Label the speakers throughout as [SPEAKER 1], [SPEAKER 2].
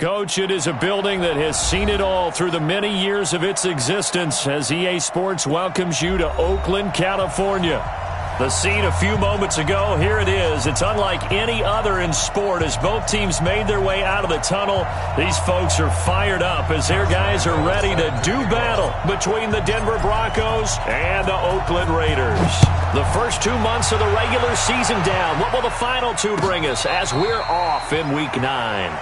[SPEAKER 1] Coach, it is a building that has seen it all through the many years of its existence as EA Sports welcomes you to Oakland, California. The scene a few moments ago, here it is. It's unlike any other in sport as both teams made their way out of the tunnel. These folks are fired up as their guys are ready to do battle between the Denver Broncos and the Oakland Raiders. The first 2 months of the regular season down. What will the final two bring us as we're off in Week 9?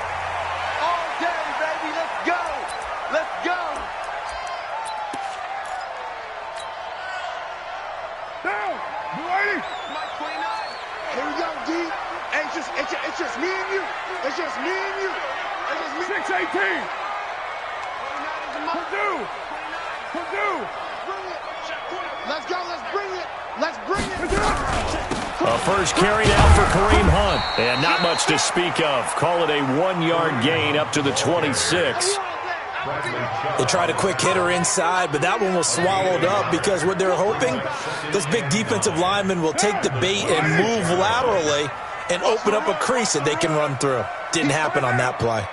[SPEAKER 2] It's just me and you. It's just me and you. It's just me. 618. Purdue. Let's go. Let's bring it. Let's bring it.
[SPEAKER 1] A first carry out for Kareem Hunt. And not much to speak of. Call it a 1-yard gain up to the 26.
[SPEAKER 3] They tried a quick hitter inside, but that one was swallowed up because what they're hoping, this big defensive lineman will take the bait and move laterally and open up a crease that they can run through. Didn't happen on that play.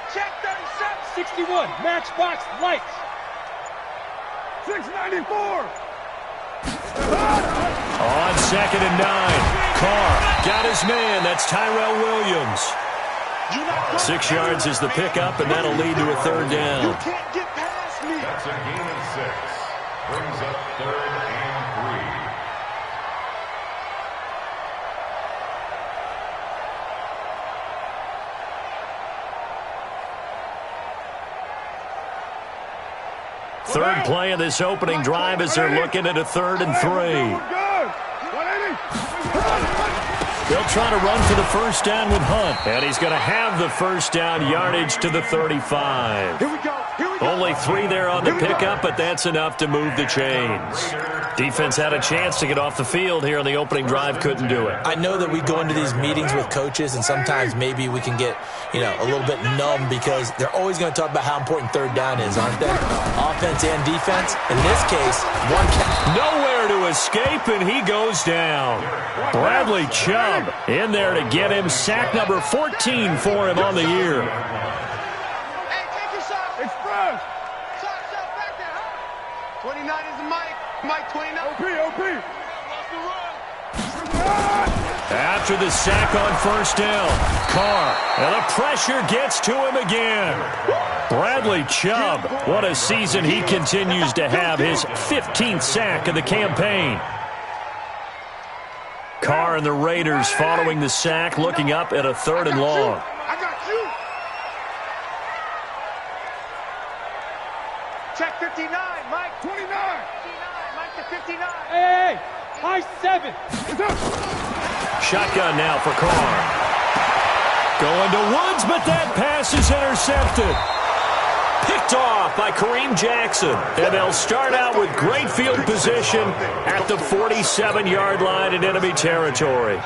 [SPEAKER 2] Check 37. 61. Matchbox lights. 694.
[SPEAKER 1] On 2nd and 9. Carr got his man. That's Tyrell Williams. 6 yards is the pickup, and that'll lead to a 3rd down.
[SPEAKER 2] You can't get past me.
[SPEAKER 4] That's a gain of 6. Brings up 3rd and 3.
[SPEAKER 1] Third play of this opening drive as they're looking at a 3rd and 3. They'll try to run for the first down with Hunt. And he's going to have the first down yardage to the 35.
[SPEAKER 2] Here we go.
[SPEAKER 1] Only 3 there on the pickup, but that's enough to move the chains. Defense had a chance to get off the field here on the opening drive, couldn't do it.
[SPEAKER 3] I know that we go into these meetings with coaches, and sometimes maybe we can get, a little bit numb because they're always going to talk about how important 3rd down is, aren't they? Offense and defense. In this case, one count.
[SPEAKER 1] Nowhere to escape, and he goes down. Bradley Chubb in there to get him. Sack number 14 for him on the year.
[SPEAKER 2] Hey, take your shot. Express. Shot back there, huh? 29 is the mic. Mike 29. OP.
[SPEAKER 1] After the sack on first down, Carr, and the pressure gets to him again. Bradley Chubb, what a season he continues to have, his 15th sack of the campaign. Carr and the Raiders following the sack, looking up at a 3rd and long.
[SPEAKER 2] I got you. Check 59, Mike. 29. 59, Mike to 59. Hey, high 7.
[SPEAKER 1] Shotgun now for Carr. Going to Woods, but that pass is intercepted. Picked off by Kareem Jackson. And they'll start out with great field position at the 47-yard line in enemy territory.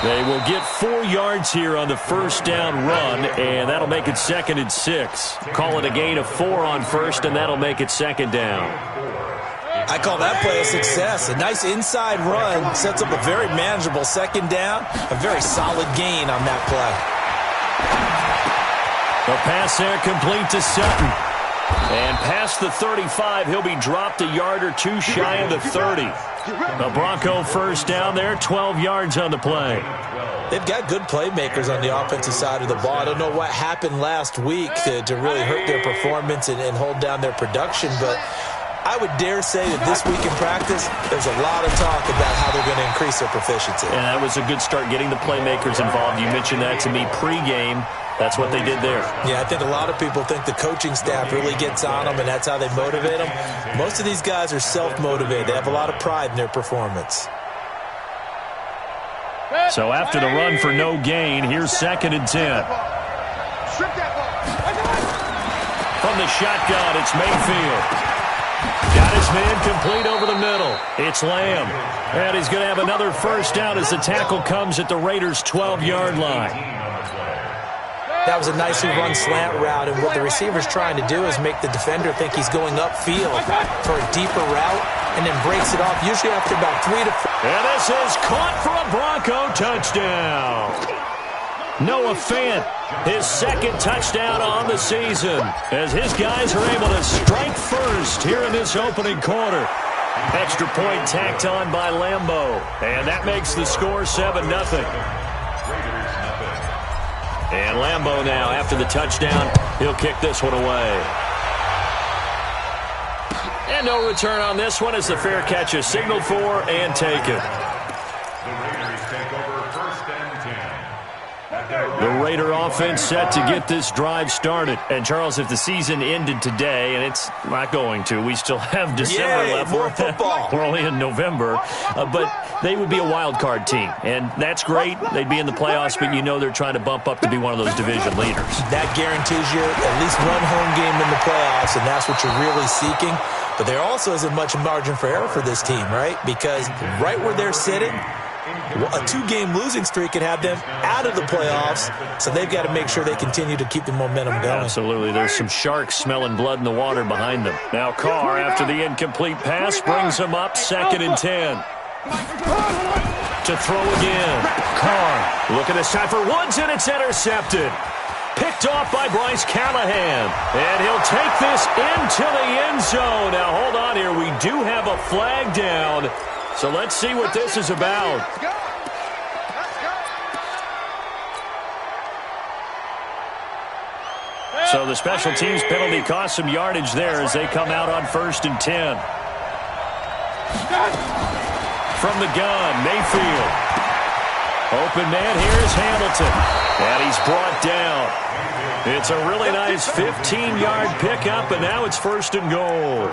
[SPEAKER 1] They will get 4 yards here on the first down run, and that'll make it 2nd and 6. Call it a gain of 4 on first, and that'll make it 2nd down.
[SPEAKER 3] I call that play a success. A nice inside run sets up a very manageable 2nd down. A very solid gain on that play.
[SPEAKER 1] The pass there complete to Sutton. And past the 35, he'll be dropped a yard or 2 shy of the 30. The Bronco first down there, 12 yards on the play.
[SPEAKER 3] They've got good playmakers on the offensive side of the ball. I don't know what happened last week to really hurt their performance and hold down their production, but I would dare say that this week in practice, there's a lot of talk about how they're going to increase their proficiency.
[SPEAKER 1] And that was a good start getting the playmakers involved. You mentioned that to me pregame. That's what they did there.
[SPEAKER 3] Yeah, I think a lot of people think the coaching staff really gets on them, and that's how they motivate them. Most of these guys are self-motivated. They have a lot of pride in their performance.
[SPEAKER 1] So after the run for no gain, here's 2nd and 10. From the shotgun, it's Mayfield. Got his man complete over the middle. It's Lamb. And he's going to have another first down as the tackle comes at the Raiders' 12-yard line.
[SPEAKER 3] That was a nicely run slant route, and what the receiver's trying to do is make the defender think he's going upfield for a deeper route, and then breaks it off, usually after about 3 to 4.
[SPEAKER 1] And this is caught for a Bronco touchdown. Noah Fant, his second touchdown on the season, as his guys are able to strike first here in this opening quarter. Extra point tacked on by Lambeau, and that makes the score 7-0. And Lambeau now, after the touchdown, he'll kick this one away. And no return on this one as the fair catch is signaled for and taken.
[SPEAKER 4] The Raiders take over 1st and 10.
[SPEAKER 1] The Raider offense set to get this drive started. And, Charles, if the season ended today, and it's not going to, we still have December left.
[SPEAKER 3] More football.
[SPEAKER 1] We're only in November. But they would be a wild card team. And that's great. They'd be in the playoffs, but you know they're trying to bump up to be one of those division leaders.
[SPEAKER 3] That guarantees you at least one home game in the playoffs, and that's what you're really seeking. But there also isn't much margin for error for this team, right? Because right where they're sitting, a 2-game losing streak could have them out of the playoffs, so they've got to make sure they continue to keep the momentum going.
[SPEAKER 1] Absolutely. There's some sharks smelling blood in the water behind them. Now Carr, after the incomplete pass, brings them up 2nd and 10. To throw again. Carr, look at this time for Woods, and it's intercepted. Picked off by Bryce Callahan. And he'll take this into the end zone. Now, hold on here. We do have a flag down. So let's see what this is about. So the special teams penalty cost some yardage there as they come out on 1st and 10. From the gun, Mayfield. Open man, here's Hamilton. And he's brought down. It's a really nice 15-yard pickup, and now it's 1st and goal.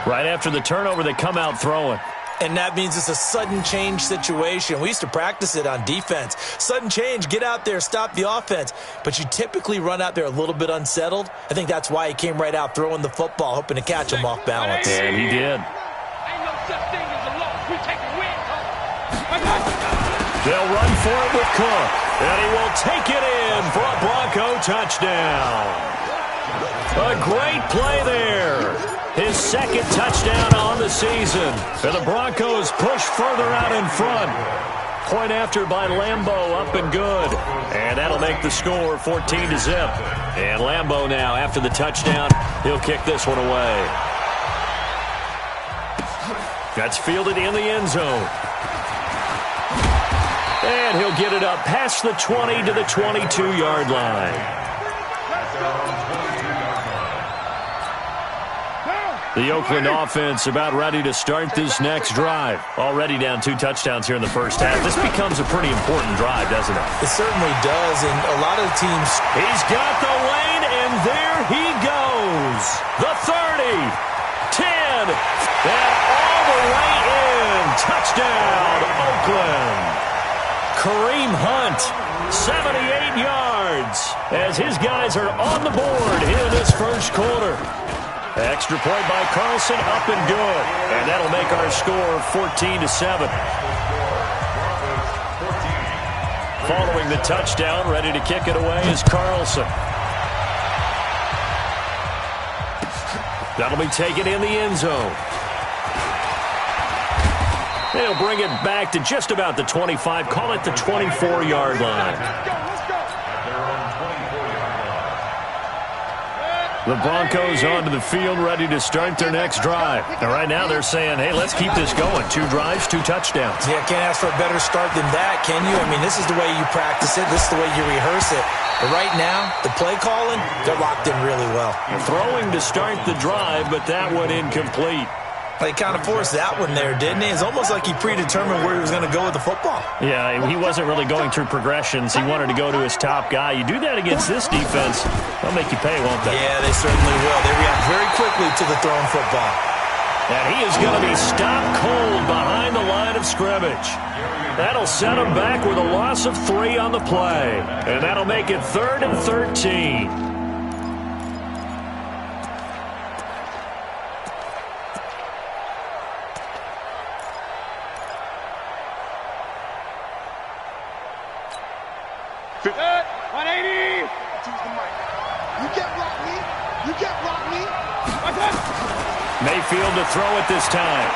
[SPEAKER 1] Right after the turnover, they come out throwing.
[SPEAKER 3] And that means it's a sudden change situation. We used to practice it on defense. Sudden change, get out there, stop the offense. But you typically run out there a little bit unsettled. I think that's why he came right out throwing the football, hoping to catch him off balance.
[SPEAKER 1] And he did. They'll run for it with Cook. And he will take it in for a Bronco touchdown. A great play there. His 2nd touchdown on the season. And the Broncos push further out in front. Point after by Lambeau, up and good. And that'll make the score 14-0. And Lambeau now, after the touchdown, he'll kick this one away. That's fielded in the end zone. And he'll get it up past the 20 to the 22-yard line. The Oakland offense about ready to start this next drive. Already down 2 touchdowns here in the first half. This becomes a pretty important drive, doesn't it?
[SPEAKER 3] It certainly does, and a lot of teams...
[SPEAKER 1] He's got the lane, and there he goes. The 30, 10, and all the way in. Touchdown, Oakland. Kareem Hunt, 78 yards, as his guys are on the board here in this first quarter. Extra point by Carlson, up and good. And that'll make our score 14-7. Following the touchdown, ready to kick it away is Carlson. That'll be taken in the end zone. They'll bring it back to just about the 25, call it the 24-yard line. The Broncos onto the field, ready to start their next drive. And right now they're saying, hey, let's keep this going. 2 drives, 2 touchdowns.
[SPEAKER 3] Yeah, can't ask for a better start than that, can you? I mean, this is the way you practice it. This is the way you rehearse it. But right now, the play calling, they're locked in really well.
[SPEAKER 1] Throwing to start the drive, but that one incomplete.
[SPEAKER 3] They kind of forced that one there, didn't he? It's almost like he predetermined where he was going to go with the football.
[SPEAKER 1] Yeah, he wasn't really going through progressions. He wanted to go to his top guy. You do that against this defense, they'll make you pay, won't they?
[SPEAKER 3] Yeah, they certainly will. They react very quickly to the thrown football.
[SPEAKER 1] And he is going to be stopped cold behind the line of scrimmage. That'll set him back with a loss of 3 on the play. And that'll make it 3rd and 13.
[SPEAKER 2] You can't block me. You can't block me.
[SPEAKER 1] Mayfield to throw it this time.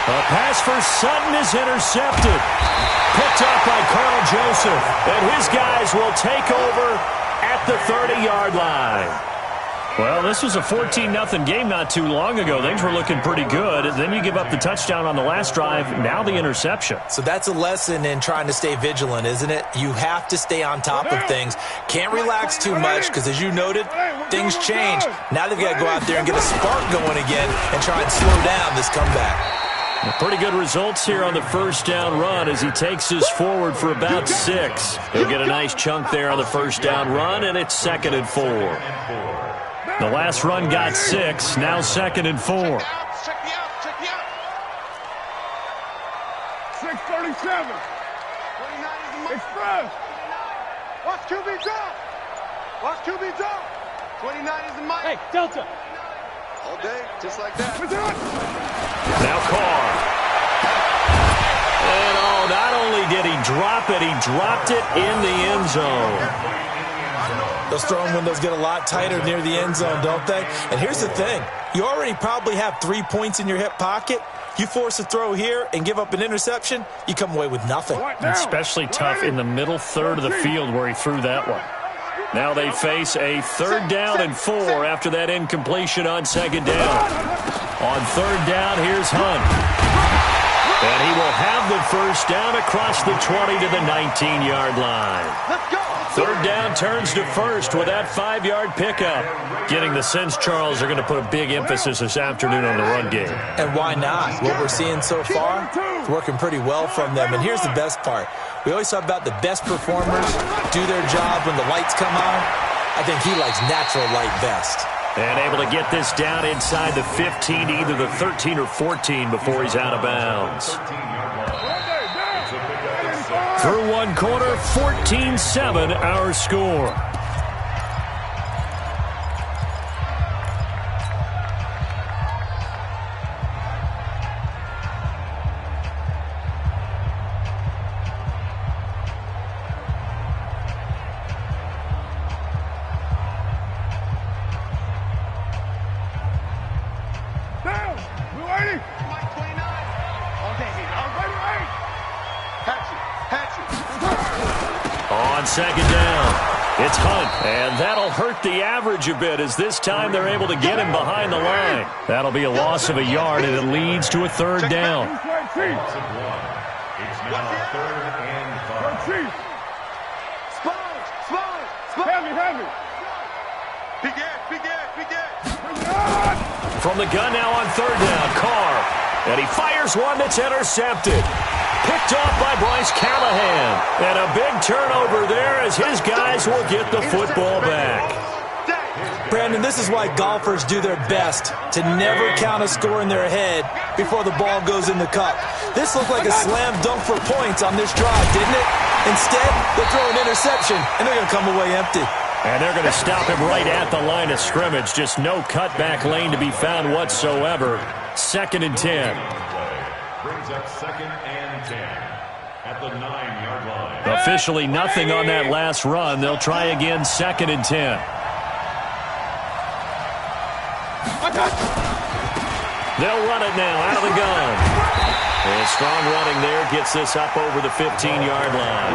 [SPEAKER 1] A pass for Sutton is intercepted. Picked up by Carl Joseph. And his guys will take over at the 30-yard line. Well, this was a 14-0 game not too long ago. Things were looking pretty good. And then you give up the touchdown on the last drive. Now the interception.
[SPEAKER 3] So that's a lesson in trying to stay vigilant, isn't it? You have to stay on top of things. Can't relax too much because, as you noted, things change. Now they've got to go out there and get a spark going again and try and slow down this comeback.
[SPEAKER 1] Pretty good results here on the first down run as he takes us forward for about 6. He'll get a nice chunk there on the first down run, and it's 2nd and 4. The last run got 6, now 2nd and 4.
[SPEAKER 2] Check me out. 6:37. 29 is the mark. Express. Watch QB drop. Watch QB drop. 29 is the mic.
[SPEAKER 5] Hey, Delta.
[SPEAKER 2] All day, just like that.
[SPEAKER 1] Now Carr. And not only did he drop it, he dropped it in the end zone.
[SPEAKER 3] Those throwing windows get a lot tighter near the end zone, don't they? And here's the thing. You already probably have 3 points in your hip pocket. You force a throw here and give up an interception, you come away with nothing.
[SPEAKER 1] Especially tough in the middle third of the field where he threw that one. Now they face a 3rd down and 4 after that incompletion on 2nd down. On 3rd down, here's Hunt. And he will have the first down across the 20 to the 19-yard line.
[SPEAKER 2] Let's go.
[SPEAKER 1] 3rd down turns to 1st with that 5-yard pickup. Getting the sense, Charles, are going to put a big emphasis this afternoon on the run game.
[SPEAKER 3] And why not? What we're seeing so far is working pretty well from them. And here's the best part. We always talk about the best performers do their job when the lights come on. I think he likes natural light best.
[SPEAKER 1] And able to get this down inside the 15, either the 13 or 14 before he's out of bounds. Through one quarter, 14-7 our score. On 2nd down, it's Hunt, and that'll hurt the average a bit as this time they're able to get him behind the line. That'll be a loss of a yard, and it leads to a 3rd down.
[SPEAKER 4] It's now 3rd and 5.
[SPEAKER 2] Heavy.
[SPEAKER 1] From the gun now on 3rd down, Carr, and he fires one that's intercepted. Picked off by Bryce Callahan. And a big turnover there as his guys will get the football back.
[SPEAKER 3] Brandon, this is why golfers do their best to never count a score in their head before the ball goes in the cup. This looked like a slam dunk for points on this drive, didn't it? Instead, they throw an interception, and they're going to come away empty.
[SPEAKER 1] And they're going to stop him right at the line of scrimmage. Just no cutback lane to be found whatsoever. 2nd and 10.
[SPEAKER 4] Brings up 2nd and 10 at the 9-yard line.
[SPEAKER 1] Officially nothing on that last run. They'll try again 2nd and 10. They'll run it now out of the gun. And strong running there gets this up over the 15-yard line.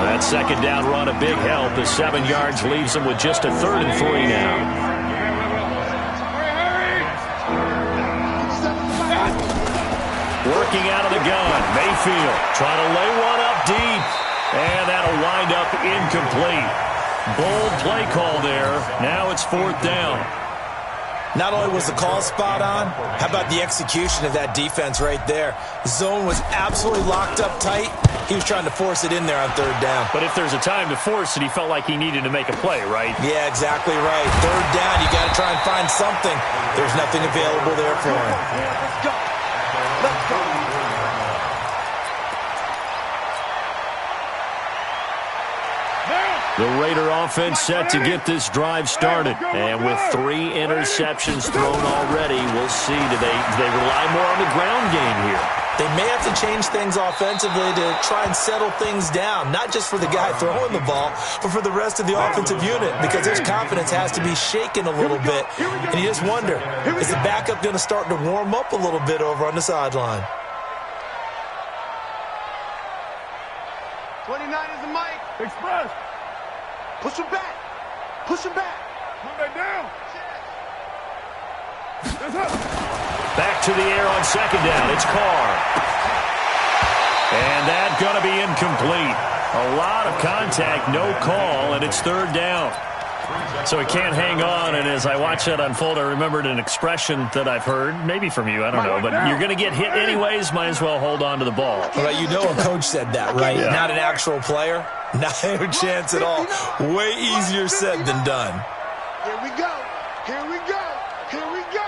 [SPEAKER 1] That 2nd down run a big help. The 7 yards leaves them with just a 3rd and 3 now. Working out of the gun, Mayfield trying to lay one up deep. And that'll wind up incomplete. Bold play call there. Now it's 4th down.
[SPEAKER 3] Not only was the call spot on, how about the execution of that defense right there? The zone was absolutely locked up tight. He was trying to force it in there on 3rd down.
[SPEAKER 1] But if there's a time to force it, he felt like he needed to make a play, right?
[SPEAKER 3] Yeah, exactly right. 3rd down, you got to try and find something. There's nothing available there for him.
[SPEAKER 2] Let's go. Let's go.
[SPEAKER 1] The Raider offense set to get this drive started. And with 3 interceptions thrown already, we'll see. Do they rely more on the ground game here?
[SPEAKER 3] They may have to change things offensively to try and settle things down, not just for the guy throwing the ball, but for the rest of the offensive unit, because his confidence has to be shaken a little bit. And you just wonder, is the backup going to start to warm up a little bit over on the sideline?
[SPEAKER 2] 29 is the mic.
[SPEAKER 5] Express.
[SPEAKER 2] Push him back. Push him back.
[SPEAKER 5] Put that down. That's up.
[SPEAKER 1] Back to the air on second down. It's Carr. And that's going to be incomplete. A lot of contact, no call, and it's third down. So he can't hang on, and as I watch that unfold, I remembered an expression that I've heard, maybe from you, I don't know, but you're going to get hit anyways, might as well hold on to the ball.
[SPEAKER 3] Right, you know a coach said that, right?
[SPEAKER 1] Yeah.
[SPEAKER 3] Not an actual player? Not a chance at all. Way easier said than done.
[SPEAKER 2] Here we go. Here we go. Here we go.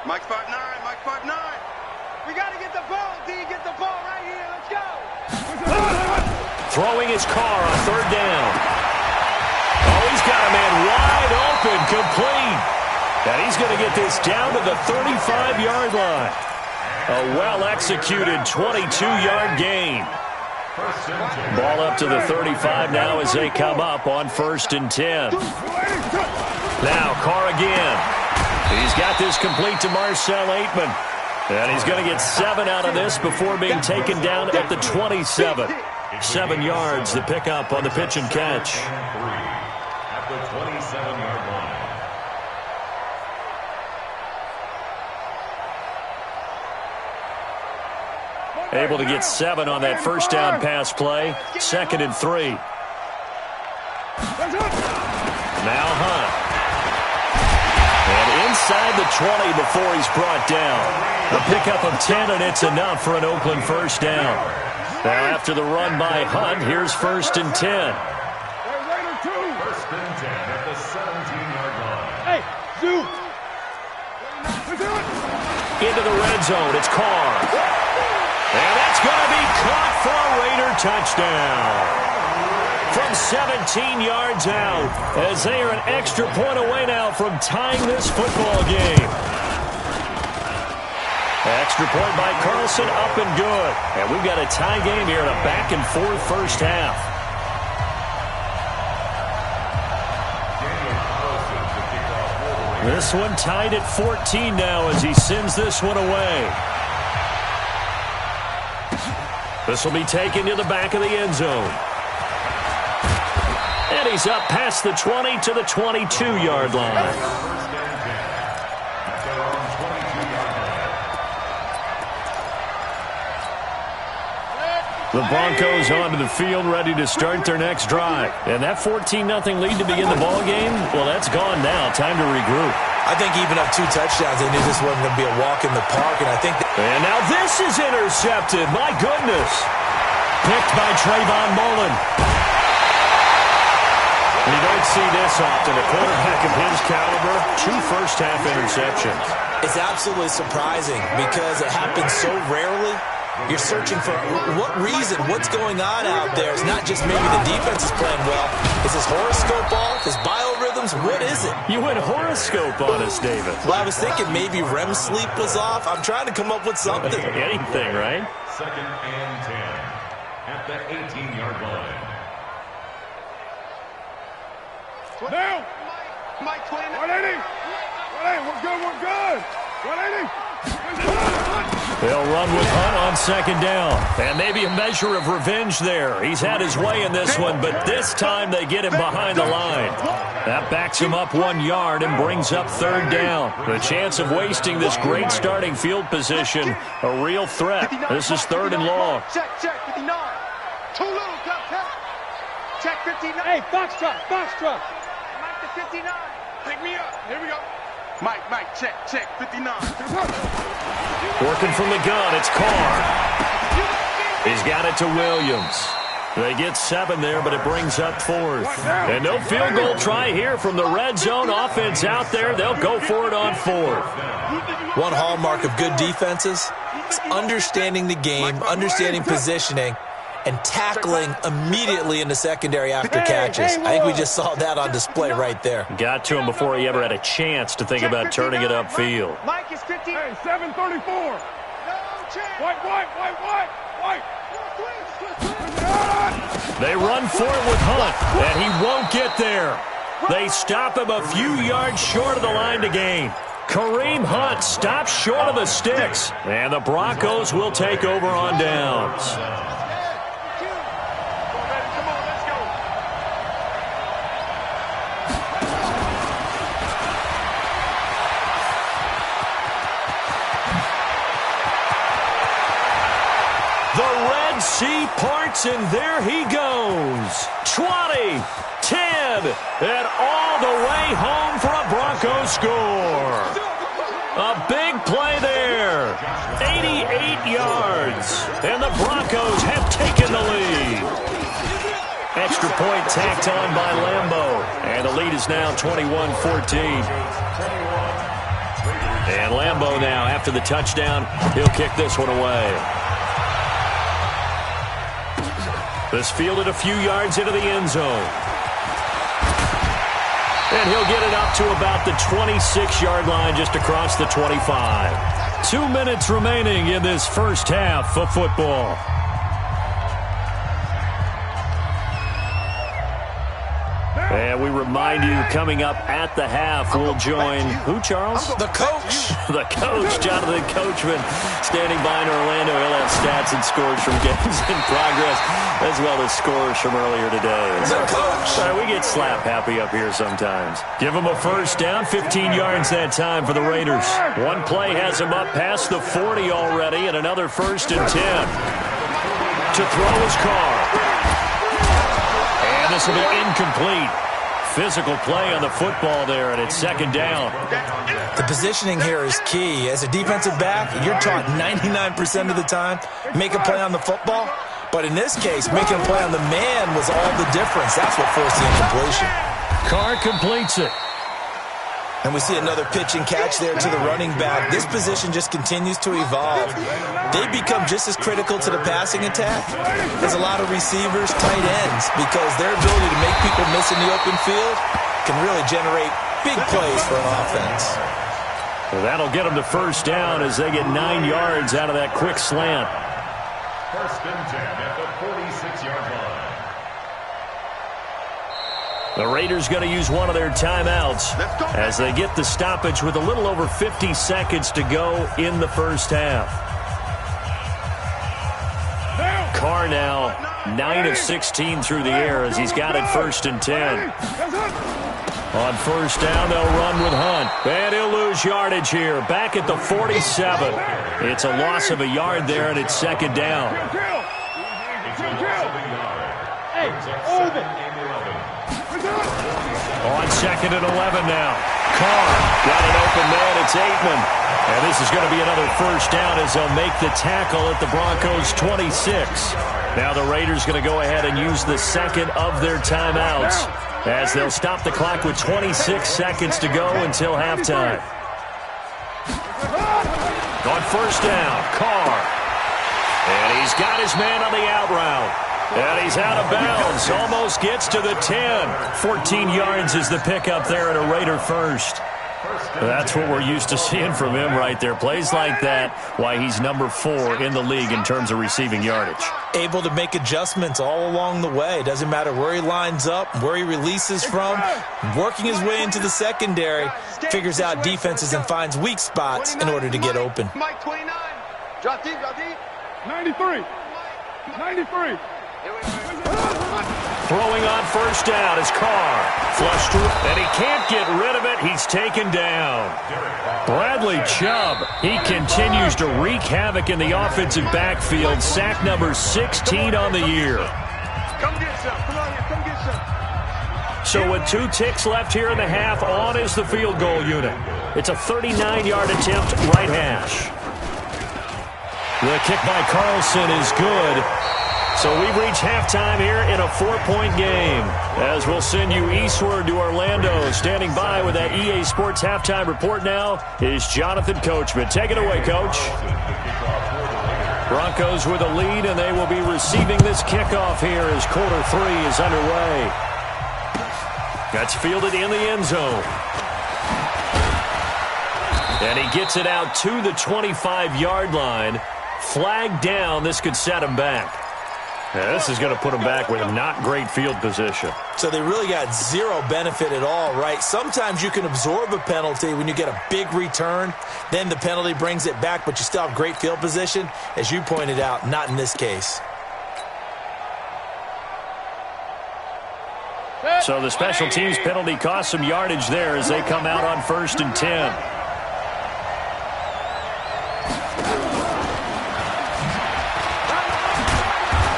[SPEAKER 2] Mike 5'9", Mike 5'9". We got to get the ball, D. Get the ball right here. Let's go.
[SPEAKER 1] Throwing his car on third down. Oh, he's got a man wide open, complete. And he's going to get this down to the 35-yard line. A well-executed 22-yard gain. Ball up to the 35 now as they come up on 1st and 10. Now Carr again. He's got this complete to Marcel Aitman. And he's going to get 7 out of this before being taken down at the 27. 7 yards to pick up on the pitch and catch.
[SPEAKER 4] At the 27-yard line.
[SPEAKER 1] Able to get 7 on that first down pass play. 2nd and 3. Now Hunt. And inside the 20 before he's brought down. A pickup of 10, and it's enough for an Oakland first down. Now after the run by Hunt, here's 1st and 10.
[SPEAKER 4] 1st and 10 at the 17-yard line.
[SPEAKER 5] Hey, Zoo.
[SPEAKER 1] Into the red zone, it's Carr. And that's going to be caught for a Raider touchdown. From 17 yards out, as they are an extra point away now from tying this football game. Extra point by Carlson, up and good. And we've got a tie game here in a back-and-forth first half. This one tied at 14 now as he sends this one away. This will be taken to the back of the end zone. And he's up past the 20 to the 22-yard line. The Broncos onto the field, ready to start their next drive. And that 14-0 lead to begin the ball game, well, that's gone now. Time to regroup.
[SPEAKER 3] I think even up 2 touchdowns, they knew this wasn't going to be a walk in the park, and I think
[SPEAKER 1] And now this is intercepted. My goodness. Picked by Trayvon Mullen. You don't see this often. A quarterback of his caliber, 2 first-half interceptions.
[SPEAKER 3] it's absolutely surprising because it happens so rarely. You're searching for what reason, what's going on out there. It's not just maybe the defense is playing well. Is his horoscope off? His biorhythms? What is it?
[SPEAKER 1] You went horoscope on us, David.
[SPEAKER 3] Well, I was thinking maybe REM sleep was off. I'm trying to come up with something.
[SPEAKER 1] Anything, right?
[SPEAKER 4] 2nd and 10 at the 18-yard line.
[SPEAKER 5] Now!
[SPEAKER 2] Mike 29.
[SPEAKER 5] 180! 180, we're good, we're good! 180!
[SPEAKER 1] They'll run with Hunt on 2nd down. And maybe a measure of revenge there. He's had his way in this one, but this time they get him behind the line. That backs him up 1 yard and brings up 3rd down. The chance of wasting this great starting field position, a real threat. This is 3rd and long.
[SPEAKER 2] Check, 59. Too little, check 59.
[SPEAKER 5] Hey, box truck!
[SPEAKER 2] Mike to 59. Pick me up. Here we go. Mike, check 59.
[SPEAKER 1] Working from the gun, it's Carr. He's got it to Williams. They get 7 there, but it brings up 4th. And no field goal try here from the red zone. Offense out there. They'll go for it on 4th.
[SPEAKER 3] One hallmark of good defenses is understanding the game, understanding positioning, and tackling immediately in the secondary after catches. I think we just saw that on display right there.
[SPEAKER 1] Got to him before he ever had a chance to think about turning it upfield.
[SPEAKER 2] Mike is 50.
[SPEAKER 5] Hey, 734! White.
[SPEAKER 1] They run for it with Hunt, and he won't get there. They stop him a few yards short of the line to gain. Kareem Hunt stops short of the sticks, and the Broncos will take over on downs. The Red Sea parts, and there he goes. 20, 10, and all the way home for a Broncos score. A big play there. 88 yards, and the Broncos have taken the lead. Extra point tacked on by Lambeau, and the lead is now 21-14. And Lambeau now, after the touchdown, he'll kick this one away. This fielded a few yards into the end zone. And he'll get it up to about the 26-yard line, just across the 25. 2 minutes remaining in this first half of football. And we remind you, coming up at the half, we'll join who, Charles?
[SPEAKER 3] The coach.
[SPEAKER 1] The coach, Jonathan Coachman, standing by in Orlando. He'll have stats and scores from games in progress, as well as scores from earlier today.
[SPEAKER 3] The coach.
[SPEAKER 1] We get slap happy up here sometimes. Give him a first down, 15 yards that time for the Raiders. One play has him up past the 40 already, and another 1st and 10. To throw his car. And this will be incomplete. Physical play on the football there, and it's 2nd down.
[SPEAKER 3] The positioning here is key. As a defensive back, you're taught 99% of the time, make a play on the football. But in this case, making a play on the man was all the difference. That's what forced the incompletion.
[SPEAKER 1] Carr completes it.
[SPEAKER 3] And we see another pitch and catch there to the running back. This position just continues to evolve. They become just as critical to the passing attack as a lot of receivers, tight ends, because their ability to make people miss in the open field can really generate big plays for an offense.
[SPEAKER 1] Well, that'll get them to 1st down as they get 9 yards out of that quick slant.
[SPEAKER 4] 1st and 10 at the 46-yard line.
[SPEAKER 1] The Raiders going to use one of their timeouts as they get the stoppage with a little over 50 seconds to go in the first half. Carr now 9 of 16 through the air as he's got it 1st and 10. On 1st down, they'll run with Hunt. And he'll lose yardage here. Back at the 47. It's a loss of a yard there, and it's 2nd down. On 2nd and 11 now. Carr got an open man. It's Aitman. And this is going to be another 1st down as they'll make the tackle at the Broncos' 26. Now the Raiders going to go ahead and use the 2nd of their timeouts as they'll stop the clock with 26 seconds to go until halftime. On 1st down, Carr. And he's got his man on the out route. And he's out of bounds. Almost gets to the 10. 14 yards is the pickup there at a Raider 1st. That's what we're used to seeing from him right there. Plays like that, why he's number 4 in the league in terms of receiving yardage.
[SPEAKER 3] Able to make adjustments all along the way. Doesn't matter where he lines up, where he releases from. Working his way into the secondary, figures out defenses and finds weak spots in order to get open.
[SPEAKER 2] Mike 29. Drop deep, drop deep.
[SPEAKER 5] 93. 93.
[SPEAKER 1] Throwing on 1st down is Carr. Flushed through, and he can't get rid of it. He's taken down. Bradley Chubb, he continues to wreak havoc in the offensive backfield. Sack number 16 on the year.
[SPEAKER 2] Come get some. Come on here. Come get some.
[SPEAKER 1] So with 2 ticks left here in the half, on is the field goal unit. It's a 39-yard attempt, right hash. The kick by Carlson is good. So we've reached halftime here in a 4-point game. As we'll send you eastward to Orlando. Standing by with that EA Sports halftime report now is Jonathan Coachman. Take it away, Coach. Broncos with a lead, and they will be receiving this kickoff here as quarter 3 is underway. That's fielded in the end zone. And he gets it out to the 25-yard line. Flag down. This could set him back. Yeah, this is going to put him back with a not great field position.
[SPEAKER 3] So they really got zero benefit at all, right? Sometimes you can absorb a penalty when you get a big return. Then the penalty brings it back, but you still have great field position. As you pointed out, not in this case.
[SPEAKER 1] So the special teams penalty cost some yardage there as they come out on 1st and 10.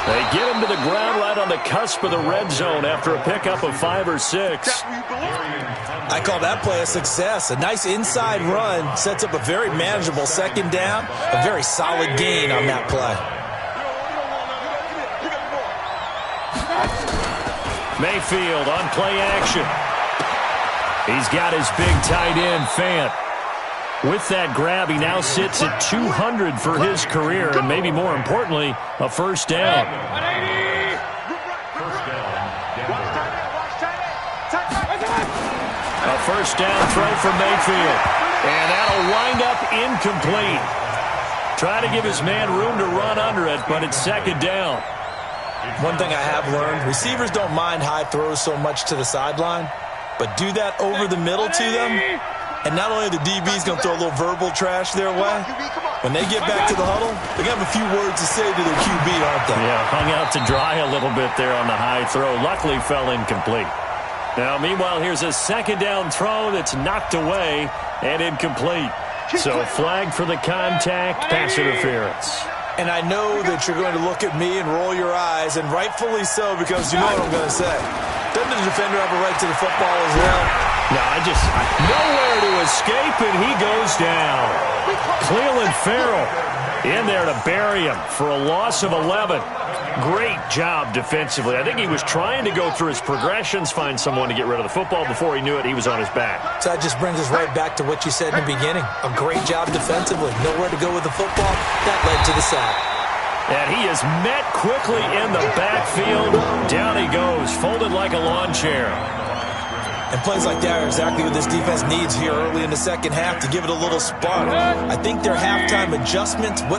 [SPEAKER 1] They get him to the ground right on the cusp of the red zone after a pickup of 5 or 6.
[SPEAKER 3] I call that play a success. A nice inside run sets up a very manageable 2nd down. A very solid gain on that play.
[SPEAKER 1] Mayfield on play action. He's got his big tight end, Fant. With that grab, he now sits at 200 for his career, and maybe more importantly, a 1st down. A 1st down throw for Mayfield, and that'll wind up incomplete. Try to give his man room to run under it, but it's 2nd down.
[SPEAKER 3] One thing I have learned, receivers don't mind high throws so much to the sideline, but do that over the middle to them, and not only are the DBs going to throw a little verbal trash their way, when they get back to the huddle, they're going to have a few words to say to their QB, aren't they?
[SPEAKER 1] Yeah, hung out to dry a little bit there on the high throw. Luckily fell incomplete. Now, meanwhile, here's a 2nd down throw that's knocked away and incomplete. So flag for the contact, pass interference.
[SPEAKER 3] And I know that you're going to look at me and roll your eyes, and rightfully so, because you know what I'm going to say. Doesn't the defender have a right to the football as well?
[SPEAKER 1] No, nowhere to escape, and he goes down. Cleveland Farrell in there to bury him for a loss of 11. Great job defensively. I think he was trying to go through his progressions, find someone to get rid of the football. Before he knew it, he was on his back.
[SPEAKER 3] So that just brings us right back to what you said in the beginning. A great job defensively. Nowhere to go with the football. That led to the sack.
[SPEAKER 1] And he is met quickly in the backfield. Down he goes, folded like a lawn chair.
[SPEAKER 3] And plays like that are exactly what this defense needs here early in the 2nd half to give it a little spark. I think their halftime adjustments, what they